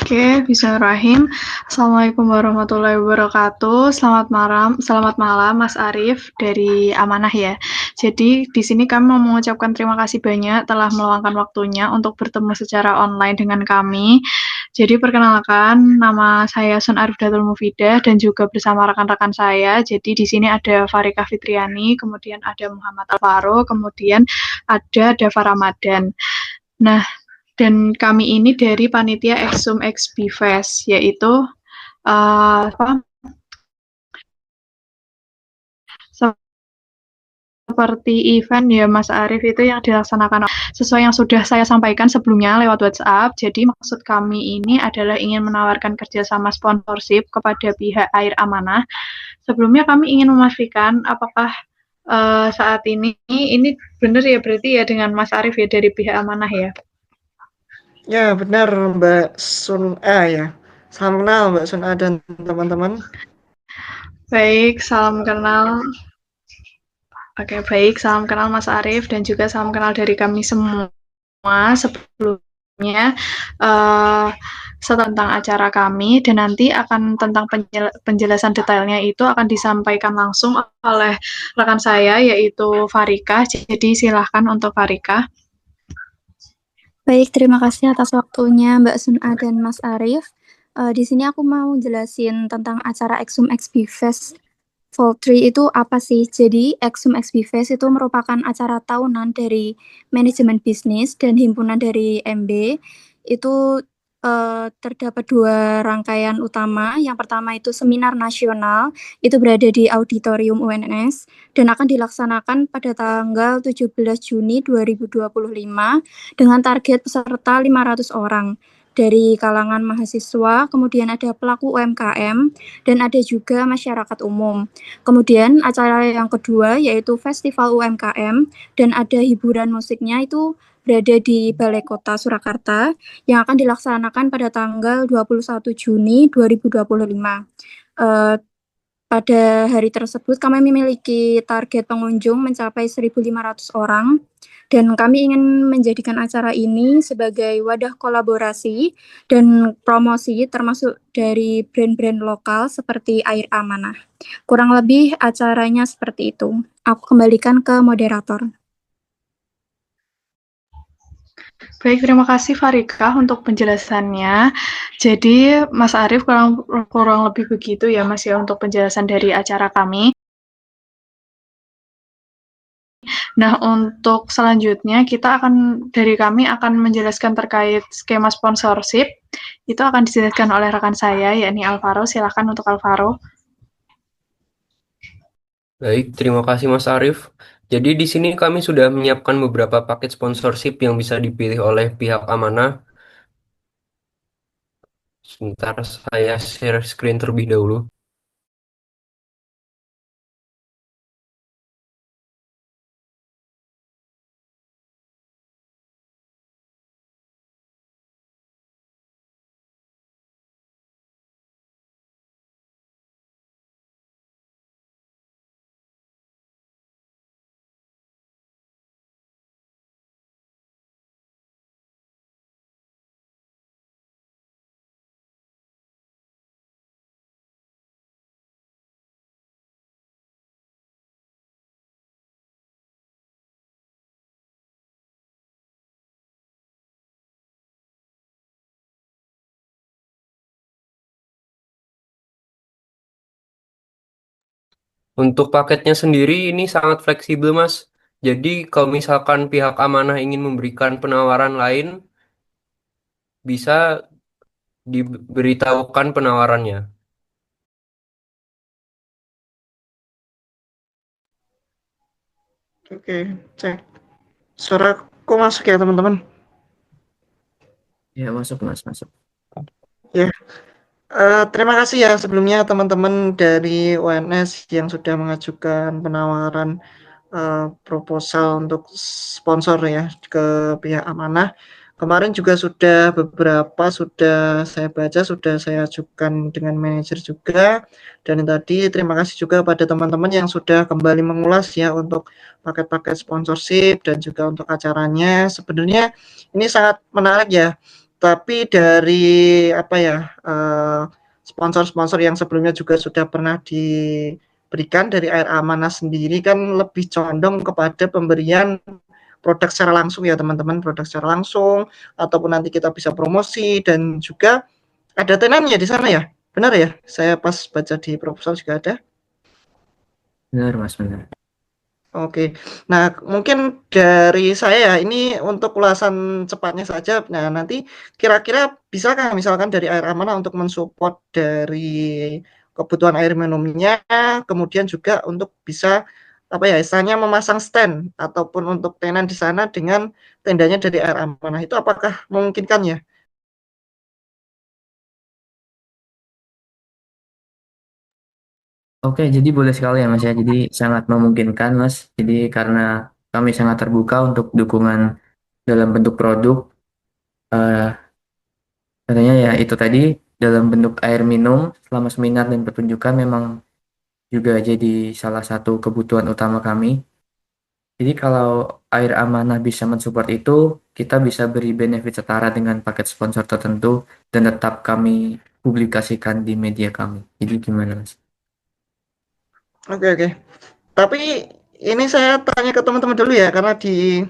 Oke, bismillahirrahmanirrahim. Assalamualaikum warahmatullahi wabarakatuh. Selamat malam Mas Arif dari Amanah ya. Jadi di sini kami mau mengucapkan terima kasih banyak telah meluangkan waktunya untuk bertemu secara online dengan kami. Jadi perkenalkan, nama saya Sun Arif Datul Mufidah dan juga bersama rekan-rekan saya. Jadi di sini ada Farika Fitriani, kemudian ada Muhammad Alvaro, kemudian ada Dava Ramadan. Nah, dan kami ini dari panitia Exum XB Fest, yaitu seperti event ya Mas Arif itu yang dilaksanakan sesuai yang sudah saya sampaikan sebelumnya lewat WhatsApp. Jadi maksud kami ini adalah ingin menawarkan kerjasama sponsorship kepada pihak Air Amanah. Sebelumnya kami ingin memastikan apakah saat ini benar ya berarti ya dengan Mas Arif ya dari pihak Amanah ya. Ya, benar Mbak Sun A ya. Salam kenal Mbak Sun A dan teman-teman. Baik, salam kenal. Oke, baik. Salam kenal Mas Arif dan juga salam kenal dari kami semua. Sebelumnya tentang acara kami dan nanti akan tentang penjelasan detailnya itu akan disampaikan langsung oleh rekan saya yaitu Farika. Jadi silahkan untuk Farika. Baik, terima kasih atas waktunya Mbak Suna dan Mas Arif. Di sini aku mau jelasin tentang acara Exum XB Fest Fall 3 itu apa sih? Jadi Exum XB Fest itu merupakan acara tahunan dari manajemen bisnis dan himpunan dari MB. Itu terdapat 2 rangkaian utama. Yang pertama itu seminar nasional, itu berada di auditorium UNS dan akan dilaksanakan pada tanggal 17 Juni 2025 dengan target peserta 500 orang dari kalangan mahasiswa, kemudian ada pelaku UMKM, dan ada juga masyarakat umum. Kemudian acara yang kedua yaitu Festival UMKM dan ada hiburan musiknya itu berada di Balai Kota Surakarta yang akan dilaksanakan pada tanggal 21 Juni 2025. Pada hari tersebut kami memiliki target pengunjung mencapai 1.500 orang dan kami ingin menjadikan acara ini sebagai wadah kolaborasi dan promosi termasuk dari brand-brand lokal seperti Air Amanah. Kurang lebih acaranya seperti itu. Aku kembalikan ke moderator. Baik, terima kasih Farika untuk penjelasannya. Jadi Mas Arif kurang lebih begitu ya Mas ya untuk penjelasan dari acara kami. Nah, untuk selanjutnya dari kami akan menjelaskan terkait skema sponsorship. Itu akan dijelaskan oleh rekan saya yakni Alvaro. Silakan untuk Alvaro. Baik, terima kasih Mas Arif. Jadi di sini kami sudah menyiapkan beberapa paket sponsorship yang bisa dipilih oleh pihak Amanah. Sebentar saya share screen terlebih dahulu. Untuk paketnya sendiri ini sangat fleksibel, Mas. Jadi kalau misalkan pihak Amanah ingin memberikan penawaran lain, bisa diberitahukan penawarannya. Oke, cek. Suaraku masuk ya teman-teman? Ya, masuk, Mas, masuk. Ya. Terima kasih ya sebelumnya teman-teman dari UNS yang sudah mengajukan penawaran proposal untuk sponsor ya ke pihak Amanah. Kemarin juga sudah saya baca, sudah saya ajukan dengan manajer juga. Dan tadi terima kasih juga pada teman-teman yang sudah kembali mengulas ya untuk paket-paket sponsorship dan juga untuk acaranya. Sebenarnya ini sangat menarik ya. tapi dari apa ya, sponsor-sponsor yang sebelumnya juga sudah pernah diberikan dari Air Amanah sendiri kan lebih condong kepada pemberian produk secara langsung ya teman-teman, produk secara langsung ataupun nanti kita bisa promosi dan juga ada tenannya di sana ya. Benar ya? Saya pas baca di proposal juga ada. Benar, Mas, benar. Oke. Nah, mungkin dari saya ini untuk ulasan cepatnya saja. Nah, nanti kira-kira bisakah misalkan dari Air Amanah untuk mensupport dari kebutuhan air minumnya, kemudian juga untuk bisa apa ya, istilahnya memasang stand ataupun untuk tenan di sana dengan tendanya dari Air Amanah. Itu apakah memungkinkan ya? Oke, jadi boleh sekali ya Mas ya. Jadi sangat memungkinkan Mas. Jadi karena kami sangat terbuka untuk dukungan dalam bentuk produk. eh Katanya ya itu tadi dalam bentuk air minum selama seminar dan pertunjukan memang juga jadi salah satu kebutuhan utama kami. Jadi kalau Air Amanah bisa mensupport itu, kita bisa beri benefit setara dengan paket sponsor tertentu dan tetap kami publikasikan di media kami. Jadi gimana Mas? Oke, oke. Tapi ini saya tanya ke teman-teman dulu ya, karena di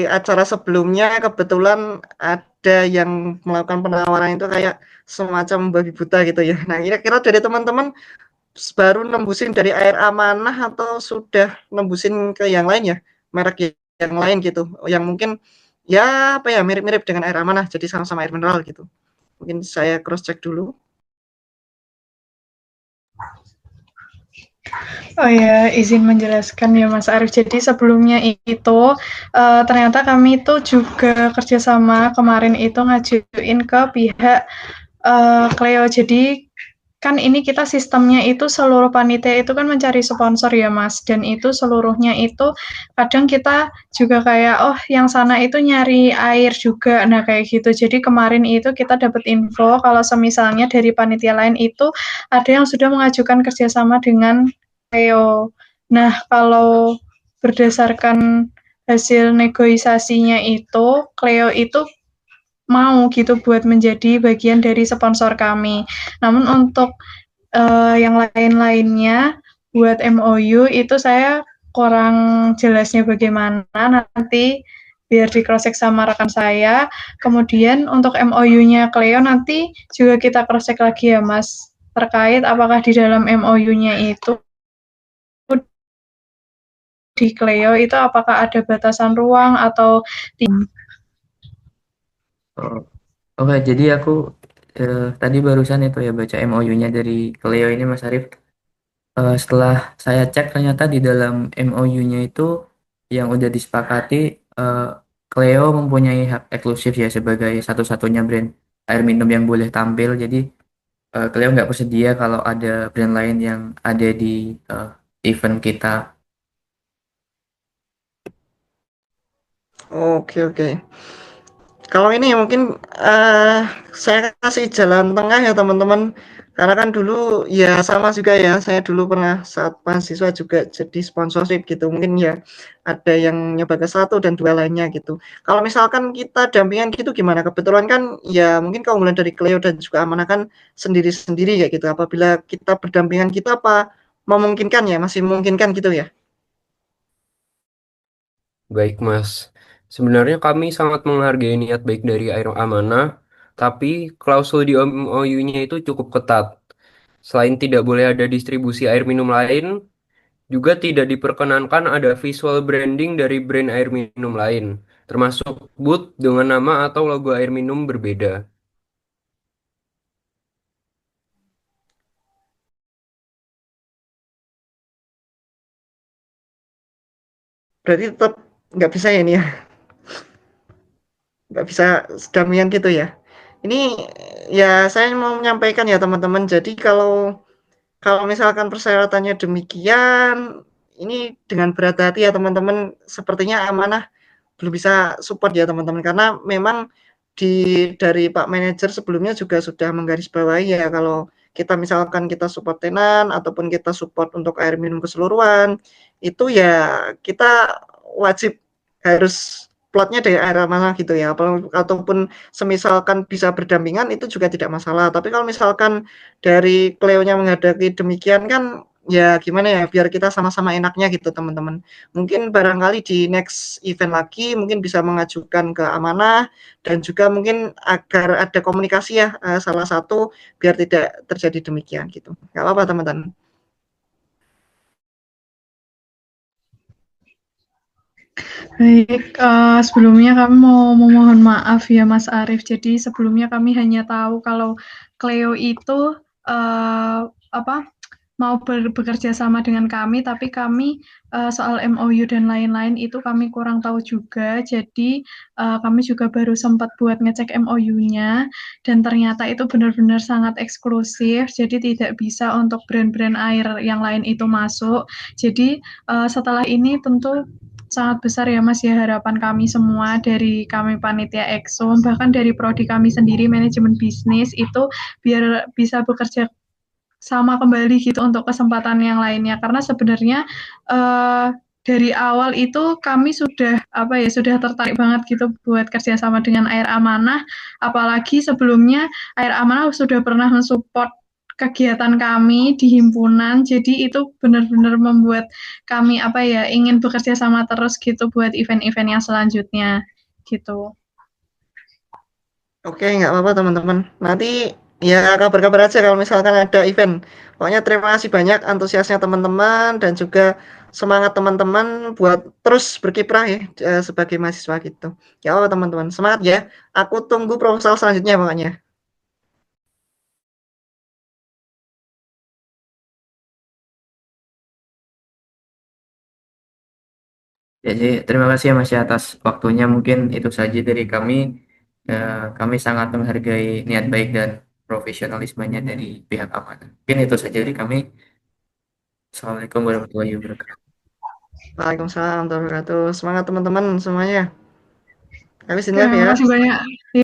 acara sebelumnya kebetulan ada yang melakukan penawaran itu kayak semacam babi buta gitu ya. Nah, kira-kira dari teman-teman baru nembusin dari Air Amanah atau sudah nembusin ke yang lain ya, merek yang lain gitu, yang mungkin ya apa ya mirip-mirip dengan Air Amanah, jadi sama-sama air mineral gitu. Mungkin saya cross check dulu. Oh ya, izin menjelaskan ya Mas Arief. Jadi sebelumnya itu ternyata kami itu juga kerjasama kemarin itu ngajuin ke pihak Cleo. Jadi kan ini kita sistemnya itu seluruh panitia itu kan mencari sponsor ya Mas, dan itu seluruhnya itu kadang kita juga kayak oh yang sana itu nyari air juga, nah kayak gitu. Jadi kemarin itu kita dapat info kalau semisalnya dari panitia lain itu ada yang sudah mengajukan kerjasama dengan Cleo. Nah kalau berdasarkan hasil negosiasinya itu Cleo itu mau gitu buat menjadi bagian dari sponsor kami. Namun untuk yang lain-lainnya buat MOU itu saya kurang jelasnya bagaimana, nanti biar di cross check sama rekan saya. Kemudian untuk MOU-nya Cleo nanti juga kita cross check lagi ya Mas, terkait apakah di dalam MOU-nya itu di Cleo itu apakah ada batasan ruang atau Oh, oke, jadi aku tadi barusan itu ya baca MOU-nya dari Cleo ini Mas Arief. Setelah saya cek ternyata di dalam MOU-nya itu yang udah disepakati eh, Cleo mempunyai hak eksklusif ya sebagai satu-satunya brand air minum yang boleh tampil. Jadi Cleo nggak bersedia kalau ada brand lain yang ada di eh, event kita. Oke, oke. Kalau ini mungkin saya kasih jalan tengah ya teman-teman. Karena kan dulu ya sama juga ya. Saya dulu pernah saat mahasiswa juga jadi sponsorship gitu. Mungkin ya ada yang nyoba ke satu dan dua lainnya gitu. Kalau misalkan kita dampingan gitu gimana? Kebetulan kan ya mungkin keunggulan dari Cleo dan juga Amanah kan sendiri-sendiri kayak gitu. Apabila kita berdampingan kita apa memungkinkan ya? Masih memungkinkan gitu ya? Baik, Mas. Sebenarnya kami sangat menghargai niat baik dari Air Amanah, tapi klausul di MOU-nya itu cukup ketat. Selain tidak boleh ada distribusi air minum lain, juga tidak diperkenankan ada visual branding dari brand air minum lain, termasuk booth dengan nama atau logo air minum berbeda. Berarti tetap nggak bisa ya ini ya? Nggak bisa sedamian gitu ya. Ini ya saya mau menyampaikan ya teman-teman. Jadi kalau kalau misalkan persyaratannya demikian, ini dengan berat hati ya teman-teman. Sepertinya Amanah belum bisa support ya teman-teman karena memang dari Pak Manajer sebelumnya juga sudah menggarisbawahi ya kalau kita misalkan kita support tenan ataupun kita support untuk air minum keseluruhan itu ya kita wajib harus plotnya dari arah mana gitu ya, ataupun semisalkan bisa berdampingan itu juga tidak masalah. Tapi kalau misalkan dari Cleo-nya menghadapi demikian kan ya gimana ya, biar kita sama-sama enaknya gitu teman-teman. Mungkin barangkali di next event lagi mungkin bisa mengajukan ke amanah dan juga mungkin agar ada komunikasi ya salah satu biar tidak terjadi demikian gitu. Nggak apa-apa teman-teman. Baik, sebelumnya kami mau memohon maaf ya Mas Arief. Jadi sebelumnya kami hanya tahu kalau Cleo itu mau bekerja sama dengan kami, tapi kami soal MOU dan lain-lain itu kami kurang tahu juga. Jadi kami juga baru sempat buat ngecek MOU-nya dan ternyata itu benar-benar sangat eksklusif. Jadi tidak bisa untuk brand-brand air yang lain itu masuk. Jadi setelah ini tentu sangat besar ya Mas ya harapan kami semua dari kami panitia Exum, bahkan dari prodi kami sendiri manajemen bisnis itu biar bisa bekerja sama kembali gitu untuk kesempatan yang lainnya karena sebenarnya dari awal itu kami sudah sudah tertarik banget gitu buat kerjasama dengan Air Amanah, apalagi sebelumnya Air Amanah sudah pernah mensupport kegiatan kami di himpunan, jadi itu benar-benar membuat kami ingin bekerja sama terus gitu buat event-event yang selanjutnya gitu. Oke, nggak apa-apa teman-teman. Nanti ya kabar-kabar aja kalau misalkan ada event. Pokoknya terima kasih banyak antusiasnya teman-teman dan juga semangat teman-teman buat terus berkiprah ya sebagai mahasiswa gitu. Ya apa teman-teman, semangat ya. Aku tunggu proposal selanjutnya pokoknya. Jadi terima kasih ya Mas ya atas waktunya. Mungkin itu saja dari kami. Kami sangat menghargai niat baik dan profesionalismenya dari pihak amanah. Mungkin itu saja dari kami. Assalamualaikum warahmatullahi wabarakatuh. Waalaikumsalam warahmatullahi wabarakatuh. Semangat teman-teman semuanya. Kami Oke, sini ya. makasih banyak.